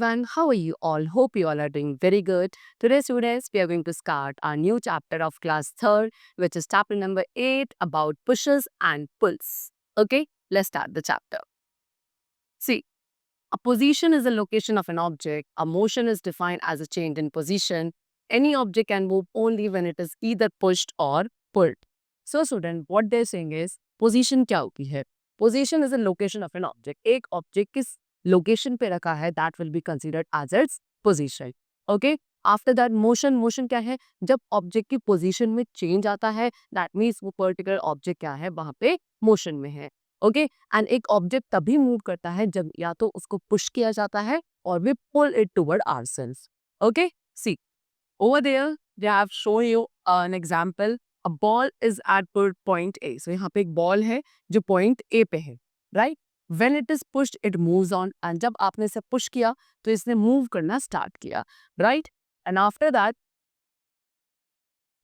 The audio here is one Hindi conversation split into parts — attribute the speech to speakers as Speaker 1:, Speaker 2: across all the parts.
Speaker 1: everyone, how are you all? Hope you all are doing very good. Today, students, we are going to start our new chapter of class 3rd, which is chapter number 8 about pushes and pulls. Okay, let's start the chapter. See, a position is the location of an object. A motion is defined as a change in position. Any object can move only when it is either pushed or pulled. So, student, what they're saying is, position क्या होती है? Position is the location of an object. एक object किस location पे रखा है, that will be considered as its position. Okay? After that, motion क्या है? जब object की position में change आता है, that means वो particular object क्या है, वहाँ पे motion में है. ओके एंड एक ऑब्जेक्ट तभी मूव करता है जब या तो उसको पुश किया जाता है और we pull it toward ourselves. Okay, see over there they have shown you an example. A ball is at point A. So यहाँ पे एक बॉल है जो पॉइंट ए पे है, right. When it is pushed it moves on. And जब आपने इसे पुश किया तो इसने मूव करना स्टार्ट किया, right. And after that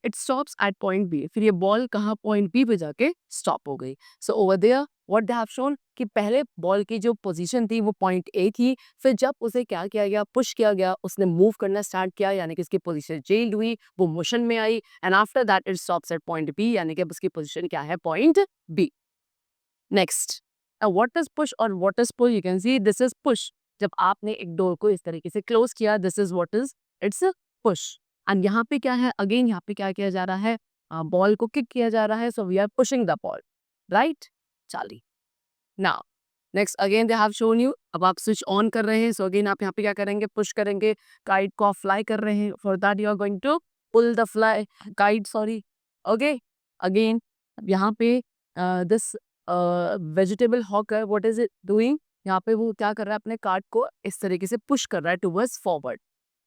Speaker 1: it stops at point B. फिर ये बॉल कहाँ पॉइंट बी पे जाके स्टॉप हो गई. So over there what they have shown कि पहले बॉल की जो पोजीशन थी वो पॉइंट ए थी. फिर जब उसे क्या किया गया, पुश किया गया, उसने मूव करना स्टार्ट किया, यानी कि इसकी पोजीशन चेंज हुई, वो मोशन में आई. And after that it stops at point B, यानी कि अब उसकी पोजीशन क्या है, point B. Next, what is push और what is pull? You can see this is push. जब आपने एक डोर को इस तरीके से क्लोज किया, this is what is, it's push. And यहाँ पे क्या है, अगेन यहाँ पे क्या किया जा रहा है, बॉल को किक किया जा रहा है. So we are pushing the ball, right. चलिए now next again they have shown you. अब आप स्विच ऑन कर रहे हैं. सो अगेन आप यहाँ पे क्या करेंगे, पुश करेंगे. काइट को आप फ्लाई कर रहे हैं. For that you are going to pull the fly kite, sorry. Okay, again यहाँ पे this vegetable hawker, what is it doing? यहाँ पे वो क्या कर रहा है, अपने कार्ट को इस तरीके से पुश कर रहा है टुवर्ड्स फॉरवर्ड.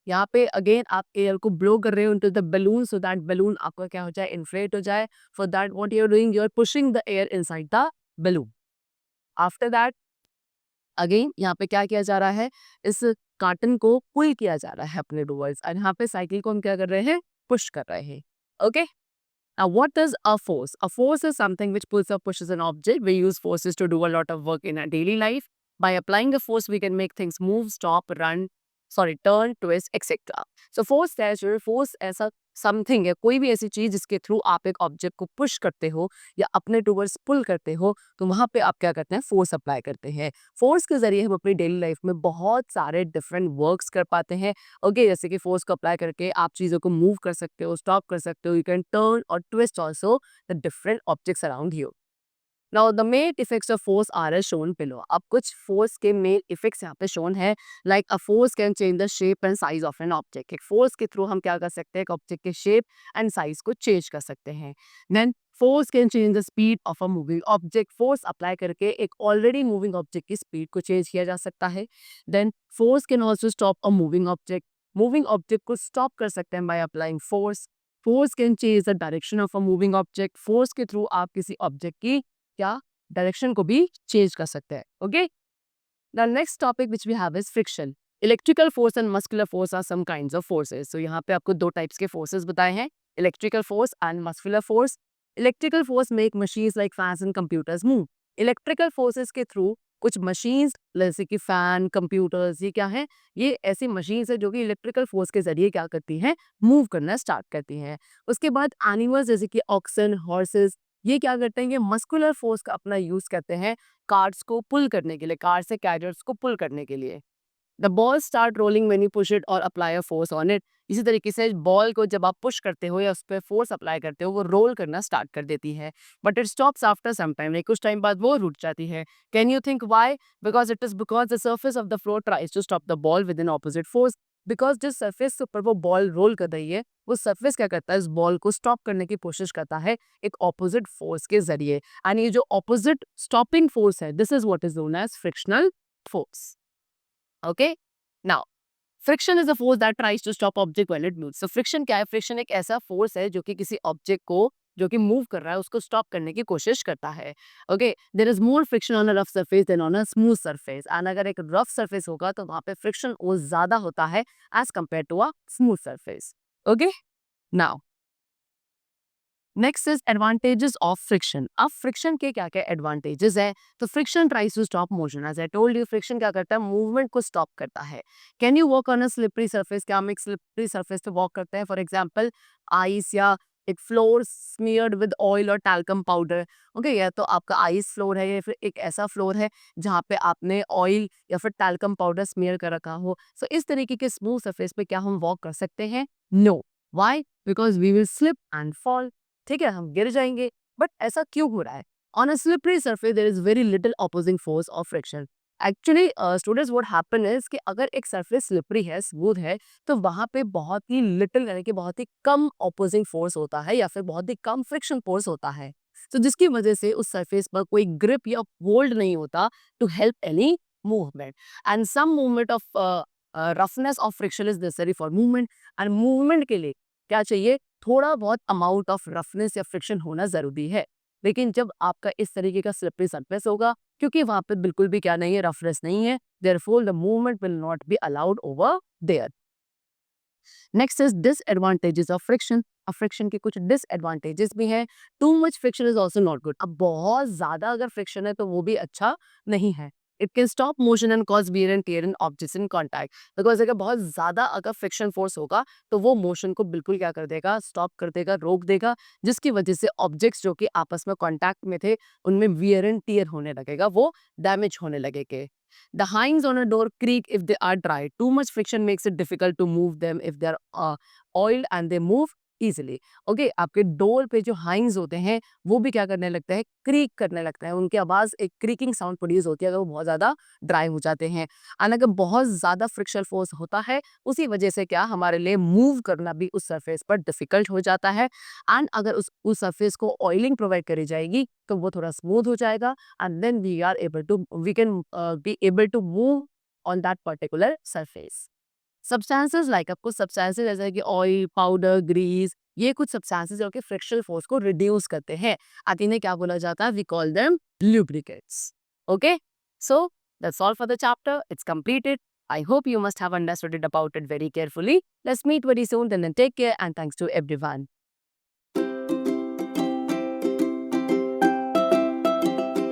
Speaker 1: यहाँ पे अगेन आप एयर को ब्लो कर रहे हो into the balloon, so that balloon आपका क्या हो जाए, इन्फ्लेट हो जाए. For that what you are doing, you are pushing the air inside the balloon. After that again यहाँ पे क्या किया जा रहा है, इस कार्टन को पुल किया जा रहा है अपने टुवर्ड्स. और यहाँ पे साइकिल को हम क्या कर रहे हैं, पुश कर रहे हैं. Okay. Now, what is a force? A force is something which pulls or pushes an object. We use forces to do a lot of work in our daily life. By applying a force, we can make things move, stop, turn, twist, etc. So, force है जो force ऐसा something है, कोई भी ऐसी चीज जिसके थ्रू आप एक ऑब्जेक्ट को पुश करते हो या अपने टूवर्ड्स पुल करते हो, तो वहां पे आप क्या करते हैं, फोर्स अप्लाई करते हैं. फोर्स के जरिए हम अपनी डेली लाइफ में बहुत सारे डिफरेंट वर्क्स कर पाते हैं. ओके, जैसे कि फोर्स को अप्लाई करके आप चीज़ों को मूव कर सकते हो, स्टॉप कर सकते हो. यू कैन टर्न और twist also the different objects around you. Now the main effects of force are as shown below. अब कुछ फोर्स के मेन इफेक्ट्स यहाँ पे शोन है. Like a force can change the shape and size of an object. एक फोर्स के थ्रू हम क्या कर सकते हैं, एक ऑब्जेक्ट के शेप एंड साइज को चेंज कर सकते हैं. Then force can change the speed of a moving object. Force apply करके एक ऑलरेडी मूविंग ऑब्जेक्ट की स्पीड को चेंज किया जा सकता है. Then force can also stop a moving object. Moving object को स्टॉप कर सकते हैं by applying force. Force can change the direction of a moving object. Force के थ्रू आप किसी ऑब्जेक्ट की क्या डायरेक्शन को भी चेंज कर सकते हैं. Okay, the next topic which we have is friction. Electrical force and muscular force are some kinds of forces. So यहाँ पे आपको दो टाइप्स के फोर्सेस बताए हैं, electrical force and muscular force. Electrical force make machines like fans and computers move. Electrical forces के थ्रू कुछ मशीन्स जैसे कि फैन, कंप्यूटर्स, ये क्या है, ये ऐसी मशीन्स है जो कि इलेक्ट्रिकल फोर्स के जरिए क्या करती हैं, मूव करना स्टार्ट करती हैं. उसके बाद एनिमल्स जैसे कि ऑक्सन, हॉर्सेस, ये क्या करते हैं, ये मस्कुलर फोर्स का अपना यूज करते हैं कार्ड्स को पुल करने के लिए, कार से कैरियर्स को पुल करने के लिए. The ball start rolling when you push it और apply a force on it. इसी तरीके से बॉल को जब आप पुश करते हो या उस पर फोर्स अप्लाई करते हो, वो रोल करना स्टार्ट कर देती है. But it stops after some time. कुछ टाइम बाद वो रुक जाती है. Can you think why? Because the surface of the floor tries to stop the ball with in opposite force. Because जिस सर्फेस के ऊपर वो बॉल रोल कर रही है, वो सर्फेस क्या करता है, इस बॉल को स्टॉप करने की कोशिश करता है एक ऑपोजिट फोर्स के जरिए. एंड ये जो ऑपोजिट स्टॉपिंग फोर्स है, this is what is known as frictional force. Okay, now friction is a force that tries to stop object when it moves. So friction क्या है, फ्रिक्शन एक ऐसा फोर्स है जो कि किसी ऑब्जेक्ट को जो कि मूव कर रहा है उसको स्टॉप करने की कोशिश करता है. Okay, there is more friction on a rough surface than on a smooth surface. And अगर एक रफ सरफेस होगा तो वहां पे फ्रिक्शन वो ज्यादा होता है as compare to a smooth surface. Okay, now next is advantages of friction. अब फ्रिक्शन के क्या क्या एडवांटेजेस है? तो friction tries to stop motion. As I told you, friction क्या करता है? मूवमेंट को स्टॉप करता है। Can you walk on a slippery surface? क्या हम एक स्लिपरी सरफेस पे वॉक करते हैं? फॉर एग्जाम्पल आइस या एक फ्लोर स्मीयर्ड विद ऑयल और टैल्कम पाउडर। ओके, या तो आपका आइस फ्लोर है या फिर एक ऐसा फ्लोर है जहाँ पे आपने ऑयल या फिर टैल्कम पाउडर स्मीयर कर रखा हो। सो इस तरीके के स्मूथ सरफेस पे क्या हम वॉक कर सकते हैं? No. Why? Because we will slip and fall. ठीक है, हम गिर जाएंगे। बट ऐसा क्यों हो रहा है? On a slippery surface there is very little opposing force of friction. Actually students what happen is कि अगर एक सरफेस स्लिपरी है, स्मूथ है, तो वहां पे बहुत ही लिटिल यानी कि बहुत ही कम ऑपोजिंग फोर्स होता है या फिर बहुत ही कम फ्रिक्शन फोर्स होता है। तो जिसकी वजह से उस सरफेस पर कोई ग्रिप या होल्ड नहीं होता to help any movement. And some movement of roughness of friction is necessary for movement. And movement के लिए क्या चाहिए? थोड़ा बहुत अमाउंट ऑफ रफनेस या फ्रिक्शन होना जरूरी है। लेकिन जब आपका इस तरीके का स्लिपरी सरफेस होगा, क्योंकि वहां पे बिल्कुल भी क्या नहीं है? रफनेस नहीं है, therefore the movement will not be allowed over there. Next is disadvantages of friction. अब फ्रिक्शन के कुछ डिसएडवांटेजेस भी हैं। Too much friction is also not good. अब बहुत ज्यादा अगर फ्रिक्शन है तो वो भी अच्छा नहीं है। It can stop motion and cause wear and tear in objects in contact. Because अगर बहुत ज्यादा अगर फ्रिक्शन फोर्स होगा तो वो मोशन को बिल्कुल क्या कर देगा? स्टॉप कर देगा, रोक देगा, जिसकी वजह से ऑब्जेक्ट्स जो कि आपस में कॉन्टैक्ट में थे उनमें वियर एंड टियर होने लगेगा, वो डैमेज होने लगेगे। The hinges on a door creak if they are dry. Too much friction makes it difficult to move them if they are oiled and they move easily. Okay, आपके डोर पे जो हाइंस होते हैं वो भी क्या करने लगता है? क्रीक करने लगता है। उनकी आवाज एक क्रीकिंग साउंड प्रोड्यूस होती है अगर वो बहुत ज्यादा ड्राई हो जाते हैं। और अगर बहुत ज्यादा फ्रिक्शन फोर्स होता है उसी वजह से क्या हमारे लिए मूव करना भी उस सरफेस पर डिफिकल्ट हो जाता है। एंड अगर उस सरफेस को ऑयलिंग प्रोवाइड करी जाएगी तो वो थोड़ा स्मूथ हो जाएगा, and then we can be able to move on that particular surface. Substances like आपको substances जैसे कि ऑयल, पाउडर, ग्रीस, ये कुछ substances जो कि फ्रिक्शनल फोर्स को रिड्यूस करते हैं। आते इन्हें क्या बोला जाता है? We call them lubricates. Okay, so that's all for the chapter. It's completed. I hope you must have understood it about it very carefully. Let's meet very soon. Then take care and thanks to everyone.